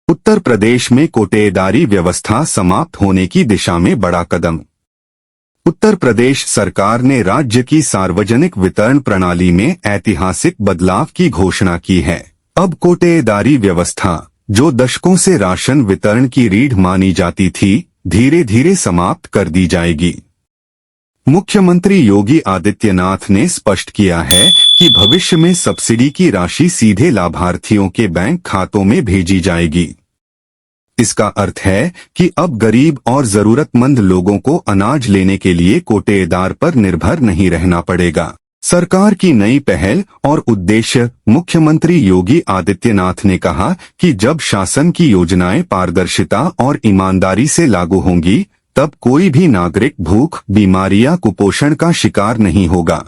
उत्तर प्रदेश में कोटेदारी व्यवस्था समाप्त होने की दिशा में बड़ा कदम। उत्तर प्रदेश सरकार ने राज्य की सार्वजनिक वितरण प्रणाली में ऐतिहासिक बदलाव की घोषणा की है। अब कोटेदारी व्यवस्था, जो दशकों से राशन वितरण की रीढ़ मानी जाती थी, धीरे धीरे समाप्त कर दी जाएगी। मुख्यमंत्री योगी आदित्यनाथ ने स्पष्ट किया है कि भविष्य में सब्सिडी की राशि सीधे लाभार्थियों के बैंक खातों में भेजी जाएगी। इसका अर्थ है कि अब गरीब और जरूरतमंद लोगों को अनाज लेने के लिए कोटेदार पर निर्भर नहीं रहना पड़ेगा। सरकार की नई पहल और उद्देश्य। मुख्यमंत्री योगी आदित्यनाथ ने कहा कि जब शासन की योजनाएं पारदर्शिता और ईमानदारी से लागू होंगी, तब कोई भी नागरिक भूख, बीमारी या कुपोषण का शिकार नहीं होगा।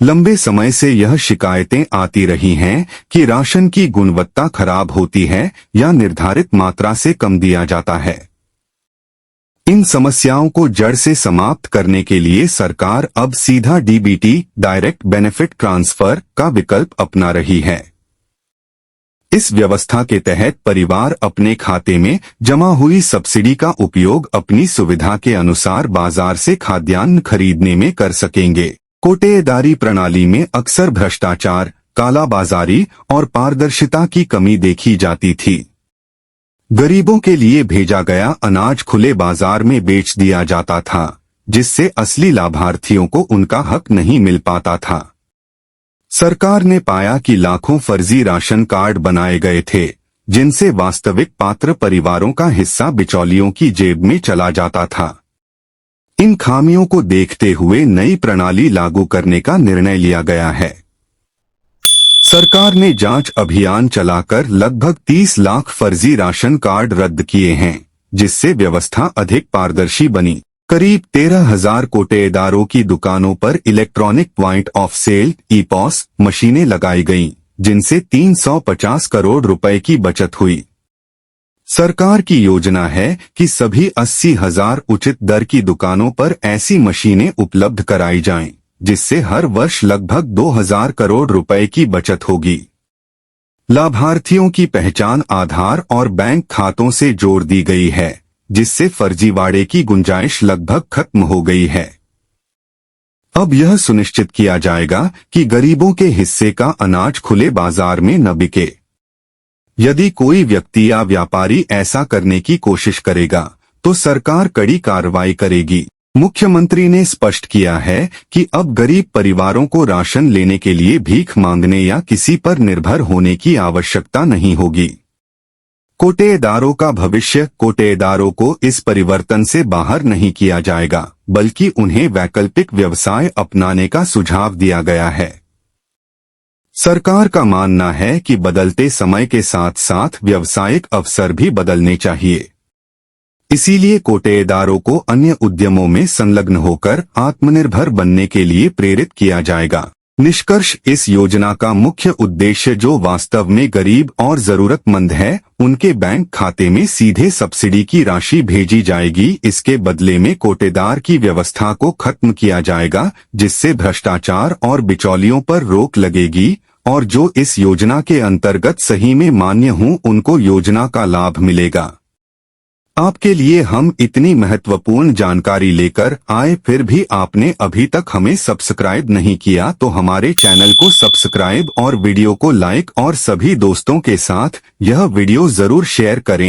लंबे समय से यह शिकायतें आती रही हैं कि राशन की गुणवत्ता खराब होती है या निर्धारित मात्रा से कम दिया जाता है। इन समस्याओं को जड़ से समाप्त करने के लिए सरकार अब सीधा डीबीटी, डायरेक्ट बेनिफिट ट्रांसफर का विकल्प अपना रही है। इस व्यवस्था के तहत परिवार अपने खाते में जमा हुई सब्सिडी का उपयोग अपनी सुविधा के अनुसार बाजार से खाद्यान्न खरीदने में कर सकेंगे। कोटेदारी प्रणाली में अक्सर भ्रष्टाचार, कालाबाजारी और पारदर्शिता की कमी देखी जाती थी। गरीबों के लिए भेजा गया अनाज खुले बाजार में बेच दिया जाता था, जिससे असली लाभार्थियों को उनका हक नहीं मिल पाता था। सरकार ने पाया कि लाखों फर्जी राशन कार्ड बनाए गए थे, जिनसे वास्तविक पात्र परिवारों का हिस्सा बिचौलियों की जेब में चला जाता था। इन खामियों को देखते हुए नई प्रणाली लागू करने का निर्णय लिया गया है। सरकार ने जांच अभियान चलाकर लगभग 30 लाख फर्जी राशन कार्ड रद्द किए हैं, जिससे व्यवस्था अधिक पारदर्शी बनी। करीब 13,000 कोटेदारों की दुकानों पर इलेक्ट्रॉनिक पॉइंट ऑफ सेल (ईपॉस) मशीनें लगाई गईं, जिनसे 350 करोड़ रुपए की बचत हुई। सरकार की योजना है कि सभी 80,000 उचित दर की दुकानों पर ऐसी मशीनें उपलब्ध कराई जाएं, जिससे हर वर्ष लगभग 2,000 करोड़ रुपए की बचत होगी। लाभार्थियों की पहचान आधार और बैंक खातों से जोड़ दी गई है, जिससे फर्जीवाड़े की गुंजाइश लगभग खत्म हो गई है। अब यह सुनिश्चित किया जाएगा कि गरीबों के हिस्से का अनाज खुले बाजार में न बिके। यदि कोई व्यक्ति या व्यापारी ऐसा करने की कोशिश करेगा, तो सरकार कड़ी कार्रवाई करेगी। मुख्यमंत्री ने स्पष्ट किया है कि अब गरीब परिवारों को राशन लेने के लिए भीख मांगने या किसी पर निर्भर होने की आवश्यकता नहीं होगी। कोटेदारों का भविष्य। कोटेदारों को इस परिवर्तन से बाहर नहीं किया जाएगा, बल्कि उन्हें वैकल्पिक व्यवसाय अपनाने का सुझाव दिया गया है। सरकार का मानना है कि बदलते समय के साथ साथ व्यावसायिक अवसर भी बदलने चाहिए। इसीलिए कोटेदारों को अन्य उद्यमों में संलग्न होकर आत्मनिर्भर बनने के लिए प्रेरित किया जाएगा। निष्कर्ष, इस योजना का मुख्य उद्देश्य जो वास्तव में गरीब और जरूरतमंद है, उनके बैंक खाते में सीधे सब्सिडी की राशि भेजी जाएगी। इसके बदले में कोटेदार की व्यवस्था को खत्म किया जाएगा, जिससे भ्रष्टाचार और बिचौलियों पर रोक लगेगी, और जो इस योजना के अंतर्गत सही में मान्य हों, उनको योजना का लाभ मिलेगा। आपके लिए हम इतनी महत्वपूर्ण जानकारी लेकर आए, फिर भी आपने अभी तक हमें सब्सक्राइब नहीं किया, तो हमारे चैनल को सब्सक्राइब और वीडियो को लाइक और सभी दोस्तों के साथ यह वीडियो जरूर शेयर करें।